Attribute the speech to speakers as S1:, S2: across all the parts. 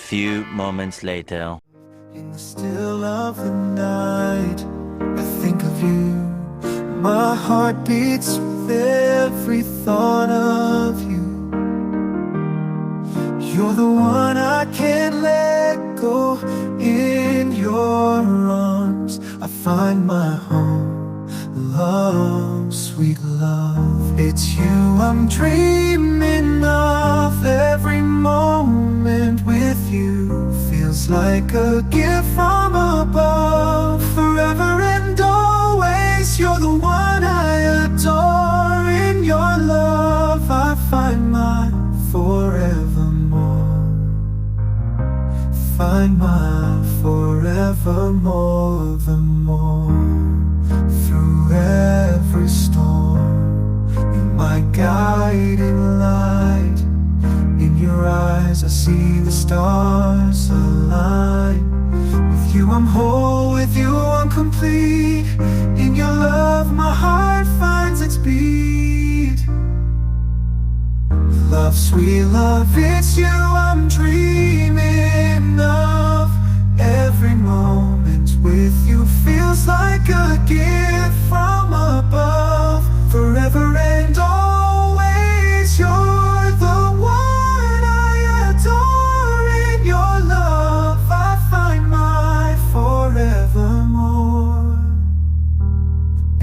S1: few moments later.
S2: In the still of the night, I think of you. My heart beats with every thought of you. You're the one I can't let go. In your arms I find my home. Love, sweet love, it's you I'm dreaming of. Every moment with you feels like a gift from above. Forever and always, you're the one I adore. In your love I find my forevermore. Find my forevermore, the more. Through every storm, you're my guiding light. In your eyes I see the stars align. With you I'm whole, with you I'm complete. In your love my heart finds its beat. Love, sweet love, it's you I'm dreaming of. Every moment with you feels like a gift from above. Forever and always, you're the one I adore. In your love I find my forevermore.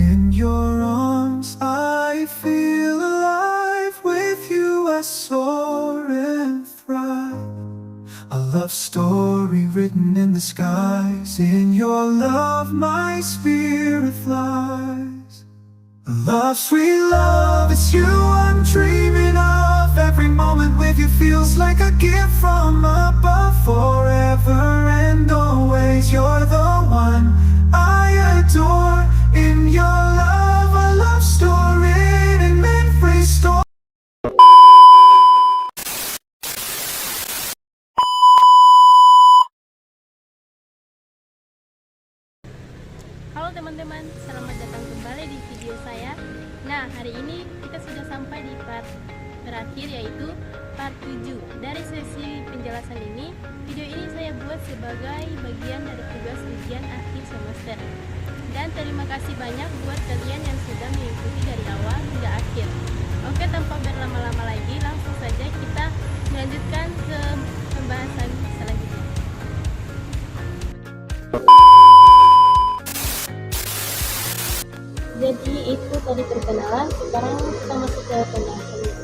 S2: In your arms I feel alive. With you I soar and thrive. A love story written in the skies. In your love my spirit flies. Love, sweet love, it's you I'm dreaming of. Every moment with you feels like a gift from above. Forever and always, you're the one I adore. In your love a love story and meant free story.
S3: Halo teman-teman, selamat datang kembali di video saya. Nah, hari ini kita sudah sampai di part terakhir, yaitu part 7. Dari sesi penjelasan ini, video ini saya buat sebagai bagian dari tugas ujian akhir semester. Dan terima kasih banyak buat kalian yang sudah mengikuti dari awal hingga akhir. Oke, tanpa berlama-lama lagi, langsung saja kita melanjutkan ke pembahasan selanjutnya. Jadi itu tadi perkenalan, sekarang kita masuk ke pembahasannya.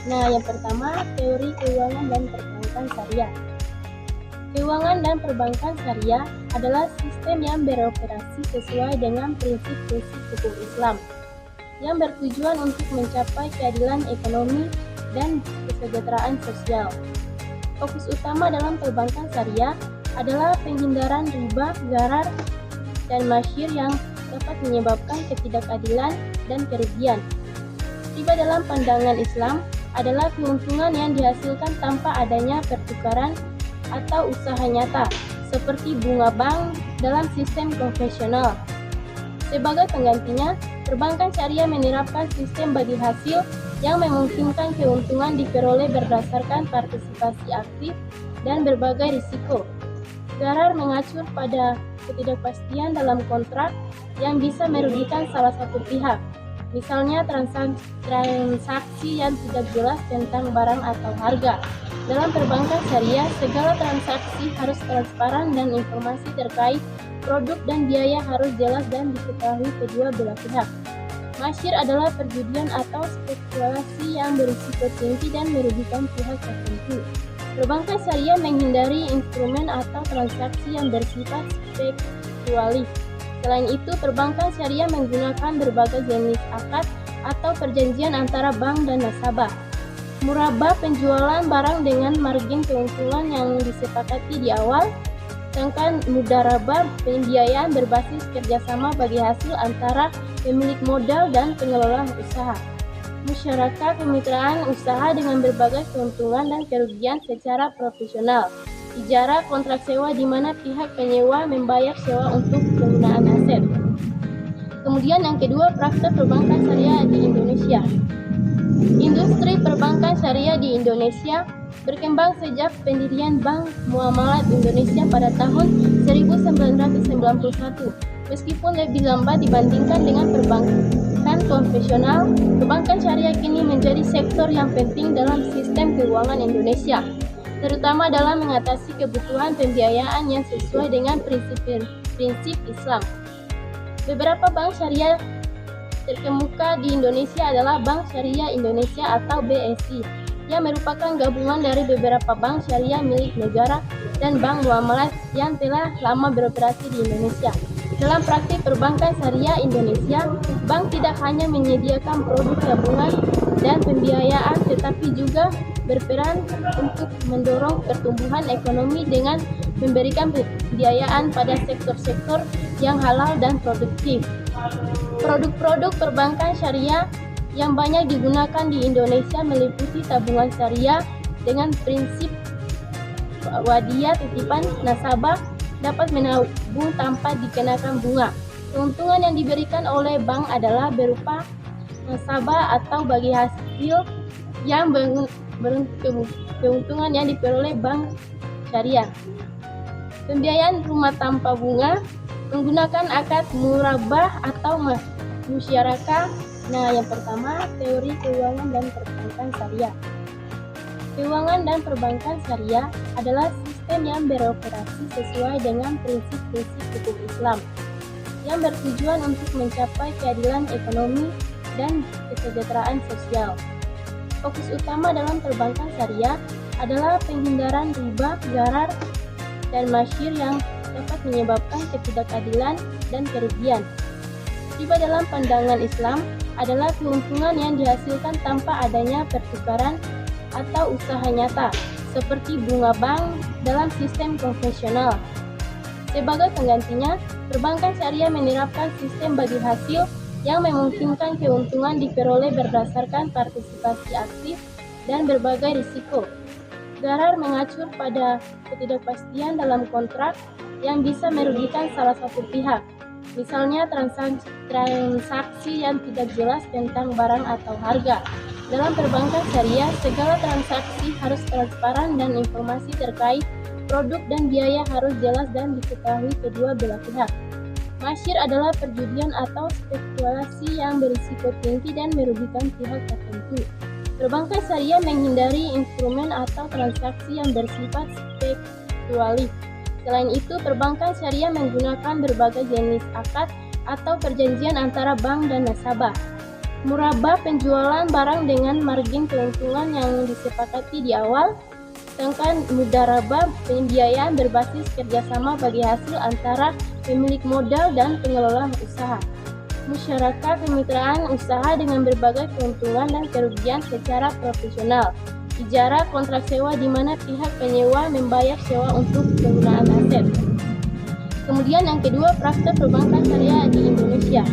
S3: Nah, yang pertama, teori keuangan dan perbankan syariah. Keuangan dan perbankan syariah adalah sistem yang beroperasi sesuai dengan prinsip-prinsip hukum Islam yang bertujuan untuk mencapai keadilan ekonomi dan kesejahteraan sosial. Fokus utama dalam perbankan syariah adalah penghindaran riba, gharar, dan masyir yang dapat menyebabkan ketidakadilan dan kerugian. Riba dalam pandangan Islam adalah keuntungan yang dihasilkan tanpa adanya pertukaran atau usaha nyata, seperti bunga bank dalam sistem konvensional. Sebagai penggantinya, perbankan syariah menerapkan sistem bagi hasil yang memungkinkan keuntungan diperoleh berdasarkan partisipasi aktif dan berbagai risiko. Gharar mengacu pada ketidakpastian dalam kontrak yang bisa merugikan salah satu pihak, misalnya transaksi yang tidak jelas tentang barang atau harga. Dalam perbankan syariah, segala transaksi harus transparan dan informasi terkait produk dan biaya harus jelas dan diketahui kedua belah pihak. Masyir adalah perjudian atau spekulasi yang berisiko tinggi dan merugikan pihak tertentu. Perbankan syariah menghindari instrumen atau transaksi yang bersifat spekulatif. Selain itu, perbankan syariah menggunakan berbagai jenis akad atau perjanjian antara bank dan nasabah. Murabah penjualan barang dengan margin keuntungan yang disepakati di awal, sedangkan mudarabah pembiayaan berbasis kerjasama bagi hasil antara pemilik modal dan pengelola usaha. Musyarakah kemitraan usaha dengan berbagai keuntungan dan kerugian secara profesional. Ijarah kontrak sewa di mana pihak penyewa membayar sewa untuk penggunaan aset. Kemudian yang kedua, praktek perbankan syariah di Indonesia. Industri perbankan syariah di Indonesia berkembang sejak pendirian Bank Muamalat Indonesia pada tahun 1991. Meskipun lebih lambat dibandingkan dengan perbankan konvensional, perbankan syariah kini menjadi sektor yang penting dalam sistem keuangan Indonesia, terutama dalam mengatasi kebutuhan pembiayaan yang sesuai dengan prinsip Islam. Beberapa bank syariah terkemuka di Indonesia adalah Bank Syariah Indonesia atau BSI, yang merupakan gabungan dari beberapa bank syariah milik negara dan bank muamalat yang telah lama beroperasi di Indonesia. Dalam praktik perbankan syariah Indonesia, bank tidak hanya menyediakan produk tabungan dan pembiayaan, tetapi juga berperan untuk mendorong pertumbuhan ekonomi dengan memberikan pembiayaan pada sektor-sektor yang halal dan produktif. Produk-produk perbankan syariah yang banyak digunakan di Indonesia meliputi tabungan syariah dengan prinsip wadiah titipan nasabah dapat menabung tanpa dikenakan bunga. Keuntungan yang diberikan oleh bank adalah berupa nasabah atau bagi hasil yang keuntungan yang diperoleh bank syariah. Pembiayaan rumah tanpa bunga menggunakan akad murabah atau musyarakah. Nah, yang pertama, teori keuangan dan perbankan syariah. Keuangan dan perbankan syariah adalah sistem yang beroperasi sesuai dengan prinsip-prinsip hukum Islam yang bertujuan untuk mencapai keadilan ekonomi dan kesejahteraan sosial. Fokus utama dalam perbankan syariah adalah penghindaran riba, gharar, dan masyir yang dapat menyebabkan ketidakadilan dan kerugian. Riba dalam pandangan Islam adalah keuntungan yang dihasilkan tanpa adanya pertukaran atau usaha nyata, seperti bunga bank dalam sistem konvensional. Sebagai penggantinya, perbankan syariah menerapkan sistem bagi hasil yang memungkinkan keuntungan diperoleh berdasarkan partisipasi aktif dan berbagai risiko. Gharar mengacu pada ketidakpastian dalam kontrak yang bisa merugikan salah satu pihak. Misalnya transaksi yang tidak jelas tentang barang atau harga. Dalam perbankan syariah, segala transaksi harus transparan dan informasi terkait produk dan biaya harus jelas dan diketahui kedua belah pihak. Masyir adalah perjudian atau spekulasi yang berisiko tinggi dan merugikan pihak tertentu. Perbankan syariah menghindari instrumen atau transaksi yang bersifat spekulatif. Selain itu, perbankan syariah menggunakan berbagai jenis akad atau perjanjian antara bank dan nasabah. Murabah penjualan barang dengan margin keuntungan yang disepakati di awal, sedangkan mudharabah pembiayaan berbasis kerjasama bagi hasil antara pemilik modal dan pengelola usaha. Musyarakah kemitraan usaha dengan berbagai keuntungan dan kerugian secara profesional. Ijarah kontrak sewa di mana pihak penyewa membayar sewa untuk penggunaan aset. Kemudian yang kedua, praktek perbankan syariah di Indonesia.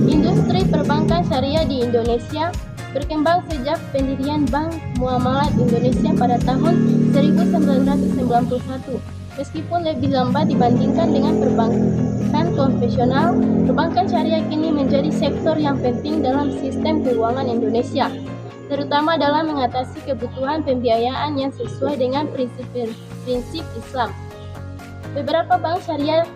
S3: Industri perbankan syariah di Indonesia berkembang sejak pendirian Bank Muamalat Indonesia pada tahun 1991. Meskipun lebih lambat dibandingkan dengan perbankan konvensional, perbankan syariah kini menjadi sektor yang penting dalam sistem keuangan Indonesia, terutama dalam mengatasi kebutuhan pembiayaan yang sesuai dengan prinsip Islam. Beberapa bank syariah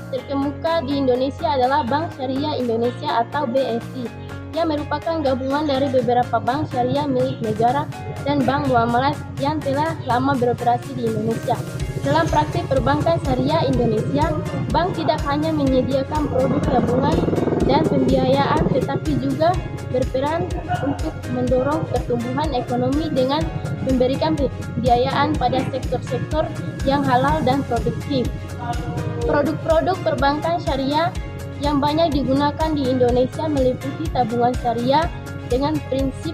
S3: terkemuka di Indonesia adalah Bank Syariah Indonesia atau BSI, yang merupakan gabungan dari beberapa bank syariah milik negara dan bank muamalat yang telah lama beroperasi di Indonesia. Dalam praktik perbankan syariah Indonesia, bank tidak hanya menyediakan produk tabungan dan pembiayaan, tetapi juga berperan untuk mendorong pertumbuhan ekonomi dengan memberikan pembiayaan pada sektor-sektor yang halal dan produktif. Produk-produk perbankan syariah yang banyak digunakan di Indonesia meliputi tabungan syariah dengan prinsip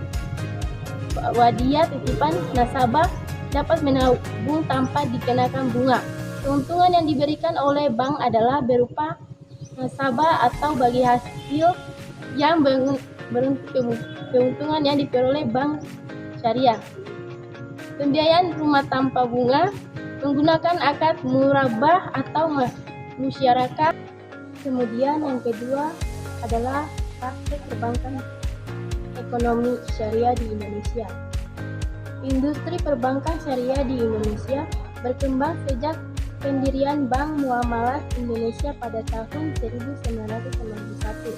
S3: wadiah titipan nasabah dapat menabung tanpa dikenakan bunga. Keuntungan yang diberikan oleh bank adalah berupa nasabah atau bagi hasil yang keuntungan yang diperoleh bank syariah. Pembiayaan rumah tanpa bunga menggunakan akad murabah atau musyarakah. Kemudian yang kedua adalah praktek perbankan ekonomi syariah di Indonesia. Industri perbankan syariah di Indonesia berkembang sejak pendirian Bank Muamalat Indonesia pada tahun 1991.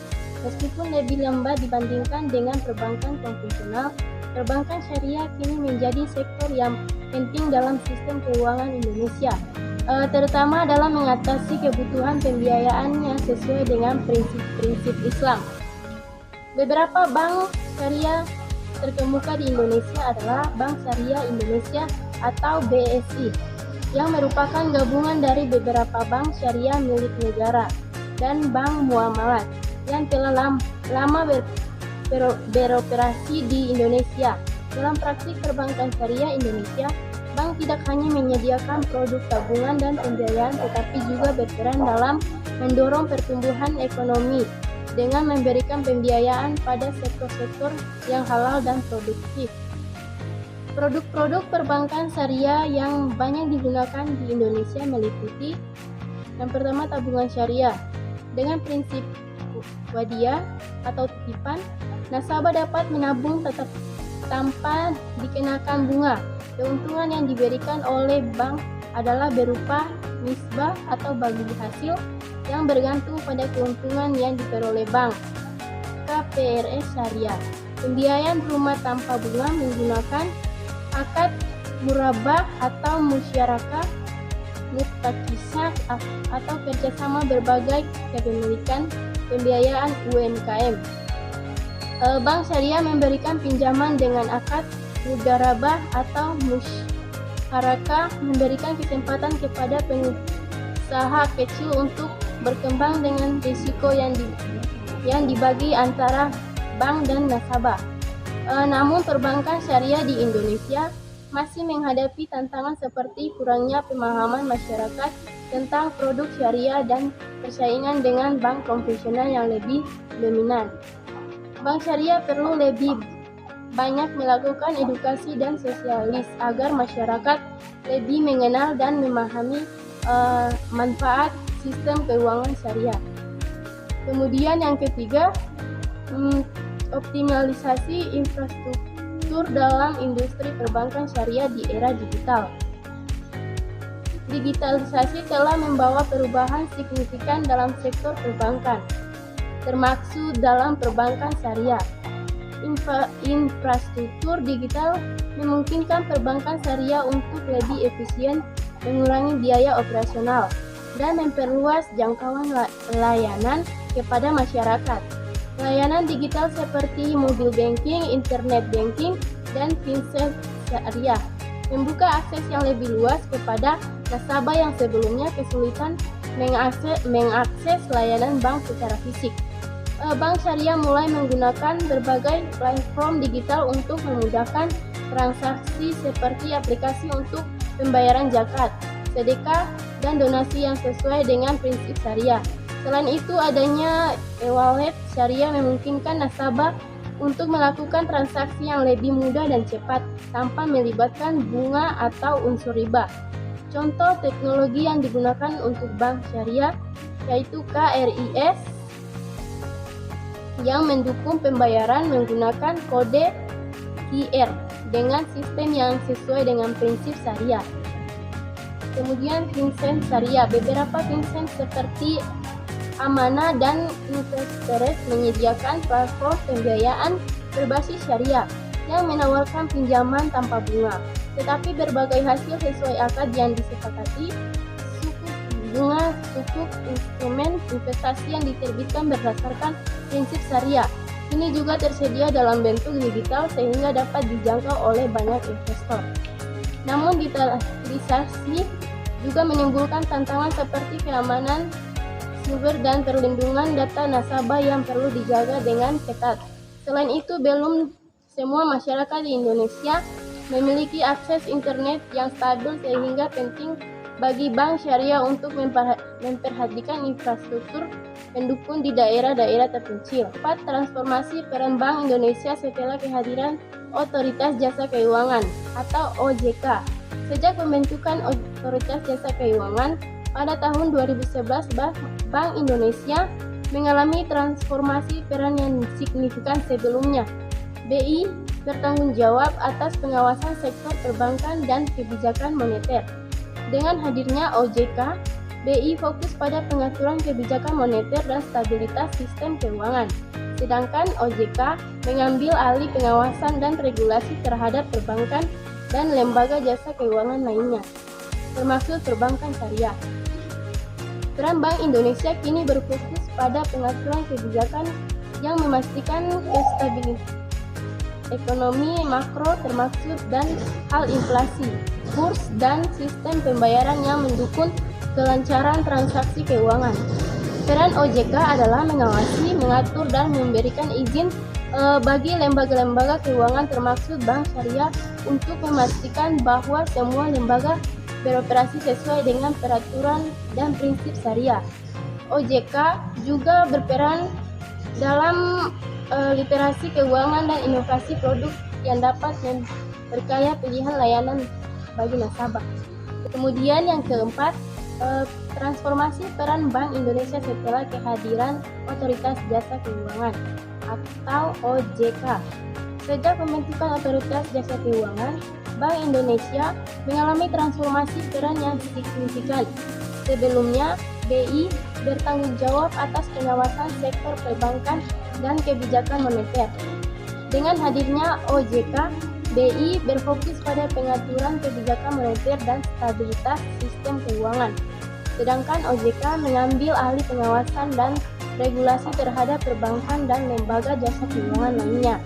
S3: Meskipun lebih lambat dibandingkan dengan perbankan konvensional, perbankan syariah kini menjadi sektor yang penting dalam sistem keuangan Indonesia, terutama dalam mengatasi kebutuhan pembiayaan yang sesuai dengan prinsip-prinsip Islam. Beberapa bank syariah terkemuka di Indonesia adalah Bank Syariah Indonesia atau BSI, yang merupakan gabungan dari beberapa bank syariah milik negara, dan Bank Muamalat yang telah lama beroperasi di Indonesia. Dalam praktik perbankan syariah Indonesia, bank tidak hanya menyediakan produk tabungan dan pembiayaan, tetapi juga berperan dalam mendorong pertumbuhan ekonomi dengan memberikan pembiayaan pada sektor-sektor yang halal dan produktif. Produk-produk perbankan syariah yang banyak digunakan di Indonesia meliputi: yang pertama, tabungan syariah. Dengan prinsip wadiah atau titipan, nasabah dapat menabung tetap tanpa dikenakan bunga. Keuntungan yang diberikan oleh bank adalah berupa nisbah atau bagi hasil yang bergantung pada keuntungan yang diperoleh bank. KPRS Syariah. Pembiayaan rumah tanpa bunga menggunakan akad murabah atau musyarakah mutakisah atau kerjasama berbagai kepemilikan pembiayaan UMKM. Bank syariah memberikan pinjaman dengan akad mudarabah atau musyarakah, memberikan kesempatan kepada pengusaha kecil untuk berkembang dengan risiko yang dibagi antara bank dan nasabah. Namun perbankan syariah di Indonesia masih menghadapi tantangan seperti kurangnya pemahaman masyarakat tentang produk syariah dan persaingan dengan bank konvensional yang lebih dominan. Bank syariah perlu lebih banyak melakukan edukasi dan sosialis agar masyarakat lebih mengenal dan memahami manfaat sistem keuangan syariah. Kemudian yang ketiga, optimalisasi infrastruktur dalam industri perbankan syariah di era digital. Digitalisasi telah membawa perubahan signifikan dalam sektor perbankan, termasuk dalam perbankan syariah. Infrastruktur digital memungkinkan perbankan syariah untuk lebih efisien, mengurangi biaya operasional, dan memperluas jangkauan layanan kepada masyarakat. Layanan digital seperti mobile banking, internet banking, dan fintech syariah membuka akses yang lebih luas kepada nasabah yang sebelumnya kesulitan mengakses layanan bank secara fisik. Bank syariah mulai menggunakan berbagai platform digital untuk memudahkan transaksi seperti aplikasi untuk pembayaran zakat, sedekah, dan donasi yang sesuai dengan prinsip syariah. Selain itu, adanya e-wallet syariah memungkinkan nasabah untuk melakukan transaksi yang lebih mudah dan cepat tanpa melibatkan bunga atau unsur riba. Contoh teknologi yang digunakan untuk bank syariah yaitu KRIS yang mendukung pembayaran menggunakan kode QR dengan sistem yang sesuai dengan prinsip syariah. Kemudian fintech syariah, beberapa fintech seperti Amanah dan Investores menyediakan platform pembiayaan berbasis syariah yang menawarkan pinjaman tanpa bunga, tetapi berbagai hasil sesuai akad yang disepakati, suku bunga, suku instrumen investasi yang diterbitkan berdasarkan prinsip syariah. Ini juga tersedia dalam bentuk digital sehingga dapat dijangkau oleh banyak investor. Namun digitalisasi juga menimbulkan tantangan seperti keamanan sumber dan perlindungan data nasabah yang perlu dijaga dengan ketat. Selain itu, belum semua masyarakat di Indonesia memiliki akses internet yang stabil sehingga penting bagi bank syariah untuk memperhatikan infrastruktur pendukung di daerah-daerah terpencil. 4. Transformasi peran Bank Indonesia setelah kehadiran Otoritas Jasa Keuangan atau OJK. Sejak pembentukan Otoritas Jasa Keuangan pada tahun 2011, Bank Indonesia mengalami transformasi peran yang signifikan. Sebelumnya, BI bertanggung jawab atas pengawasan sektor perbankan dan kebijakan moneter. Dengan hadirnya OJK, BI fokus pada pengaturan kebijakan moneter dan stabilitas sistem keuangan. Sedangkan OJK mengambil alih pengawasan dan regulasi terhadap perbankan dan lembaga jasa keuangan lainnya, termasuk perbankan syariah. Peran Bank Indonesia kini berfokus pada pengaturan kebijakan yang memastikan kestabilitas ekonomi makro termasuk dan hal inflasi, kurs, dan sistem pembayaran yang mendukung kelancaran transaksi keuangan. Peran OJK adalah mengawasi, mengatur, dan memberikan izin bagi lembaga-lembaga keuangan termasuk bank syariah untuk memastikan bahwa semua lembaga beroperasi sesuai dengan peraturan dan prinsip syariah. OJK juga berperan dalam literasi keuangan dan inovasi produk yang dapat memperkaya pilihan layanan bagi nasabah. Kemudian yang keempat, transformasi peran Bank Indonesia setelah kehadiran Otoritas Jasa Keuangan atau OJK. Sejak pembentukan Otoritas Jasa Keuangan, Bank Indonesia mengalami transformasi peran yang signifikan. Sebelumnya, BI bertanggung jawab atas pengawasan sektor perbankan dan kebijakan moneter. Dengan hadirnya OJK, BI berfokus pada pengaturan kebijakan moneter dan stabilitas sistem keuangan. Sedangkan OJK mengambil alih pengawasan dan regulasi terhadap perbankan dan lembaga jasa keuangan lainnya,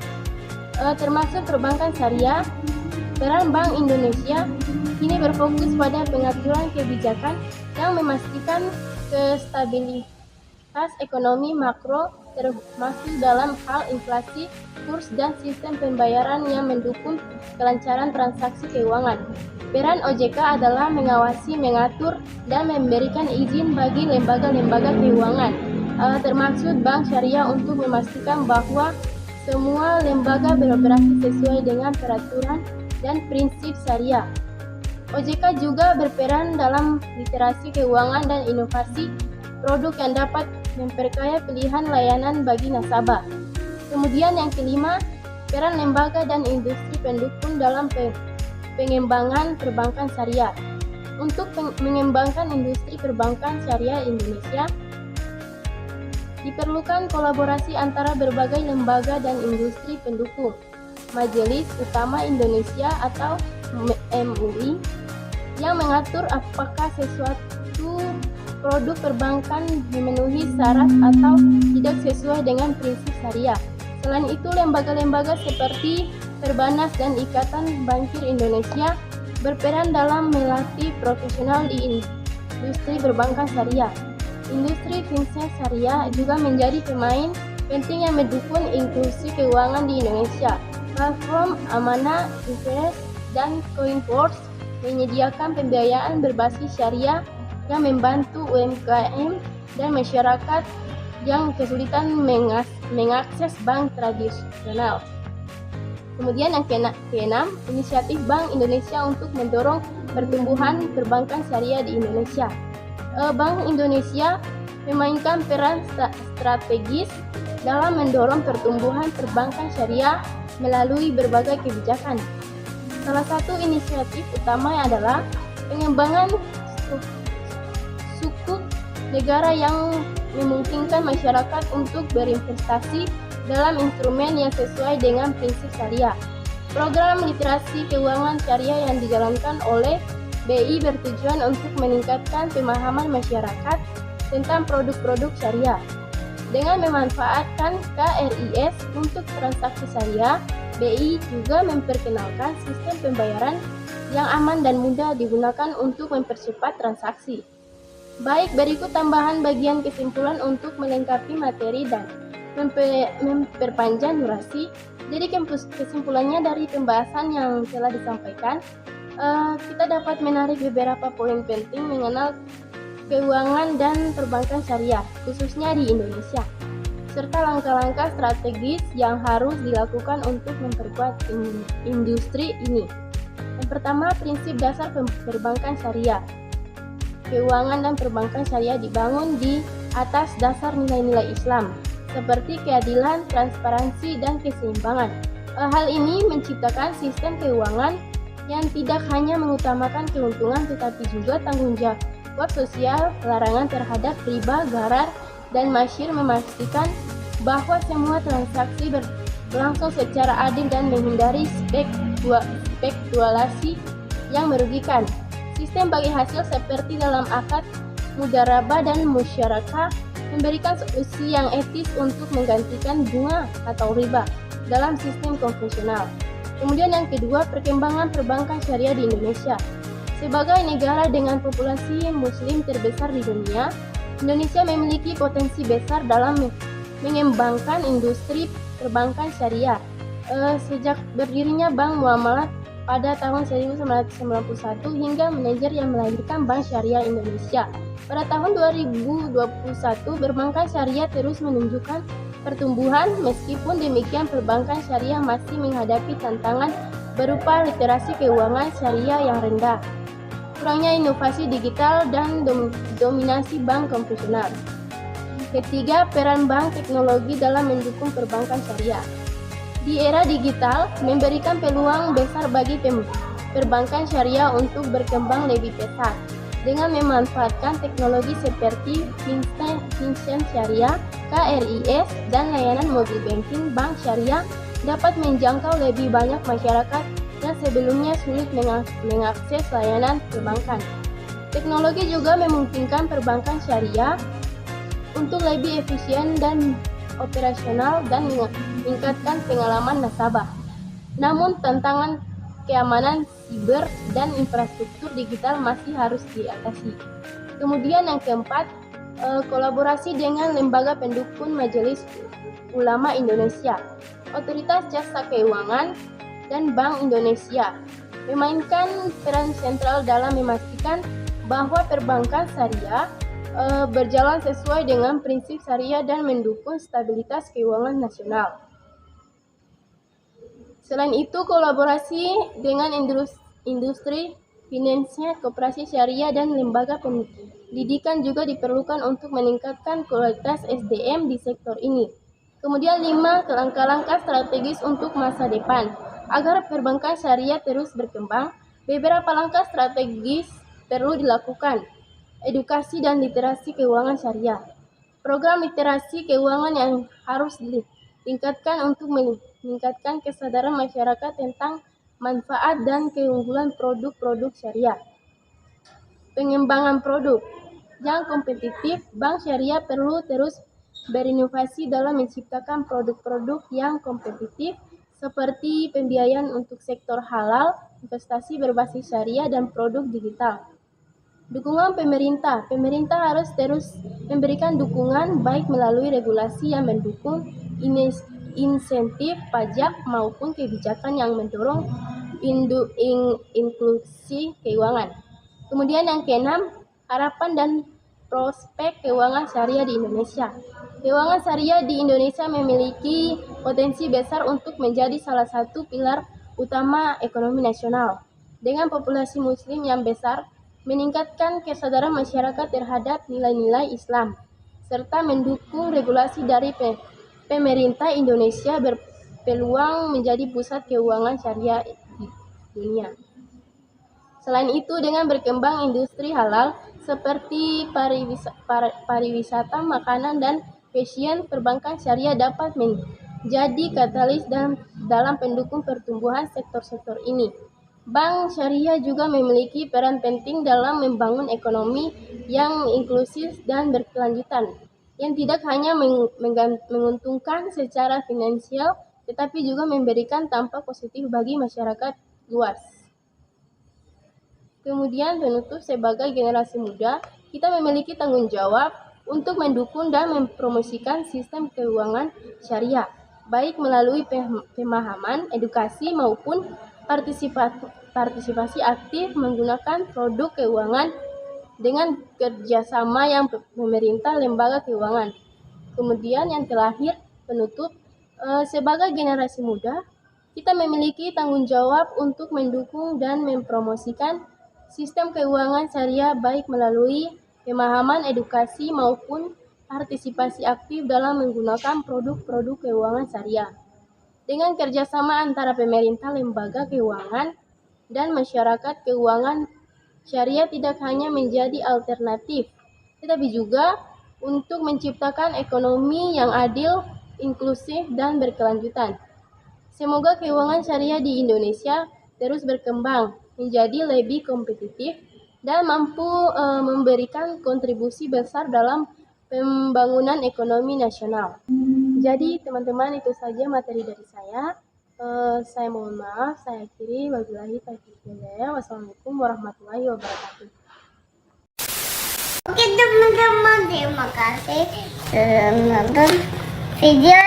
S3: termasuk perbankan syariah. Peran Bank Indonesia kini berfokus pada pengaturan kebijakan yang memastikan kestabilitas ekonomi makro termasuk dalam hal inflasi, kurs, dan sistem pembayaran yang mendukung kelancaran transaksi keuangan. Peran OJK adalah mengawasi, mengatur, dan memberikan izin bagi lembaga-lembaga keuangan, termasuk bank syariah untuk memastikan bahwa semua lembaga beroperasi sesuai dengan peraturan dan prinsip syariah. OJK juga berperan dalam literasi keuangan dan inovasi produk yang dapat memperkaya pilihan layanan bagi nasabah. Kemudian yang kelima, peran lembaga dan industri pendukung dalam pengembangan perbankan syariah. Untuk mengembangkan industri perbankan syariah Indonesia, diperlukan kolaborasi antara berbagai lembaga dan industri pendukung. Majelis Utama Indonesia atau MUI yang mengatur apakah sesuatu produk perbankan memenuhi syarat atau tidak sesuai dengan prinsip syariah. Selain itu, lembaga-lembaga seperti Perbanas dan Ikatan Bankir Indonesia berperan dalam melatih profesional di industri perbankan syariah. Industri fintech syariah juga menjadi pemain penting yang mendukung inklusi keuangan di Indonesia. Platform Amanah Invest dan CoinForce menyediakan pembiayaan berbasis syariah yang membantu UMKM dan masyarakat yang kesulitan mengakses bank tradisional. Kemudian yang keenam, inisiatif Bank Indonesia untuk mendorong pertumbuhan perbankan syariah di Indonesia. Bank Indonesia memainkan peran strategis dalam mendorong pertumbuhan perbankan syariah melalui berbagai kebijakan. Salah satu inisiatif utama adalah pengembangan sukuk negara yang memungkinkan masyarakat untuk berinvestasi dalam instrumen yang sesuai dengan prinsip syariah. Program literasi keuangan syariah yang dijalankan oleh BI bertujuan untuk meningkatkan pemahaman masyarakat tentang produk-produk syariah. Dengan memanfaatkan KRIS untuk transaksi syariah, BI juga memperkenalkan sistem pembayaran yang aman dan mudah digunakan untuk mempercepat transaksi. Baik, berikut tambahan bagian kesimpulan untuk melengkapi materi dan memperpanjang durasi. Jadi kesimpulannya dari pembahasan yang telah disampaikan, kita dapat menarik beberapa poin penting mengenal keuangan dan perbankan syariah, khususnya di Indonesia, serta langkah-langkah strategis yang harus dilakukan untuk memperkuat industri ini. Yang pertama, prinsip dasar perbankan syariah. Keuangan dan perbankan syariah dibangun di atas dasar nilai-nilai Islam, seperti keadilan, transparansi, dan keseimbangan. Hal ini menciptakan sistem keuangan yang tidak hanya mengutamakan keuntungan tetapi juga tanggung jawab sosial, larangan terhadap riba, gharar, dan masyir memastikan bahwa semua transaksi berlangsung secara adil dan menghindari spekulasi yang merugikan. Sistem bagi hasil seperti dalam akad mudharabah dan musyarakah memberikan solusi yang etis untuk menggantikan bunga atau riba dalam sistem konvensional. Kemudian yang kedua, perkembangan perbankan syariah di Indonesia. Sebagai negara dengan populasi muslim terbesar di dunia, Indonesia memiliki potensi besar dalam mengembangkan industri perbankan syariah. Sejak berdirinya Bank Muamalat pada tahun 1991 hingga manajer yang melahirkan Bank Syariah Indonesia. Pada tahun 2021, perbankan syariah terus menunjukkan pertumbuhan. Meskipun demikian, perbankan syariah masih menghadapi tantangan berupa literasi keuangan syariah yang rendah, kurangnya inovasi digital, dan dominasi bank konvensional. Ketiga, peran bank teknologi dalam mendukung perbankan syariah. Di era digital, memberikan peluang besar bagi perbankan syariah untuk berkembang lebih pesat. Dengan memanfaatkan teknologi seperti Vincent Syariah, KRIS, dan layanan mobil banking, bank syariah dapat menjangkau lebih banyak masyarakat yang sebelumnya sulit mengakses layanan perbankan. Teknologi juga memungkinkan perbankan syariah untuk lebih efisien dan operasional dan meningkatkan pengalaman nasabah. Namun tantangan keamanan siber dan infrastruktur digital masih harus diatasi. Kemudian yang keempat, kolaborasi dengan lembaga pendukung Majelis Ulama Indonesia, Otoritas Jasa Keuangan, dan Bank Indonesia memainkan peran sentral dalam memastikan bahwa perbankan syariah berjalan sesuai dengan prinsip syariah dan mendukung stabilitas keuangan nasional. Selain itu, kolaborasi dengan industri finansial, koperasi syariah, dan lembaga pendidikan juga diperlukan untuk meningkatkan kualitas SDM di sektor ini. Kemudian 5, langkah-langkah strategis untuk masa depan. Agar perbankan syariah terus berkembang, beberapa langkah strategis perlu dilakukan. Edukasi dan literasi keuangan syariah. Program literasi keuangan yang harus ditingkatkan untuk meningkatkan kesadaran masyarakat tentang manfaat dan keunggulan produk-produk syariah. Pengembangan produk yang kompetitif, bank syariah perlu terus berinovasi dalam menciptakan produk-produk yang kompetitif seperti pembiayaan untuk sektor halal, investasi berbasis syariah, dan produk digital. Dukungan pemerintah. Pemerintah harus terus memberikan dukungan baik melalui regulasi yang mendukung insentif pajak maupun kebijakan yang mendorong inklusi keuangan. Kemudian yang keenam, harapan dan prospek keuangan syariah di Indonesia. Keuangan syariah di Indonesia memiliki potensi besar untuk menjadi salah satu pilar utama ekonomi nasional. Dengan populasi muslim yang besar, meningkatkan kesadaran masyarakat terhadap nilai-nilai Islam, serta mendukung regulasi dari pemerintah, Indonesia berpeluang menjadi pusat keuangan syariah di dunia. Selain itu, dengan berkembang industri halal seperti pariwisata, makanan, dan fashion, perbankan syariah dapat menjadi katalis dalam pendukung pertumbuhan sektor-sektor ini. Bank syariah juga memiliki peran penting dalam membangun ekonomi yang inklusif dan berkelanjutan, yang tidak hanya menguntungkan secara finansial, tetapi juga memberikan dampak positif bagi masyarakat luas. Kemudian penutup, sebagai generasi muda, kita memiliki tanggung jawab untuk mendukung dan mempromosikan sistem keuangan syariah, baik melalui pemahaman, edukasi, maupun partisipasi aktif menggunakan produk keuangan dengan kerjasama yang pemerintah, lembaga keuangan. Kemudian yang terakhir, penutup, sebagai generasi muda, kita memiliki tanggung jawab untuk mendukung dan mempromosikan sistem keuangan syariah baik melalui pemahaman, edukasi, maupun partisipasi aktif dalam menggunakan produk-produk keuangan syariah. dengan kerjasama antara pemerintah, lembaga keuangan, dan masyarakat. Keuangan syariah tidak hanya menjadi alternatif, tetapi juga untuk menciptakan ekonomi yang adil, inklusif, dan berkelanjutan. Semoga keuangan syariah di Indonesia terus berkembang menjadi lebih kompetitif dan mampu memberikan kontribusi besar dalam pembangunan ekonomi nasional. Jadi teman-teman, itu saja materi dari saya. Saya mohon maaf, saya akhiri. Wabillahi taufiq wal hidayah. Wassalamualaikum warahmatullahi wabarakatuh.
S4: Oke teman-teman, terima kasih sudah menonton video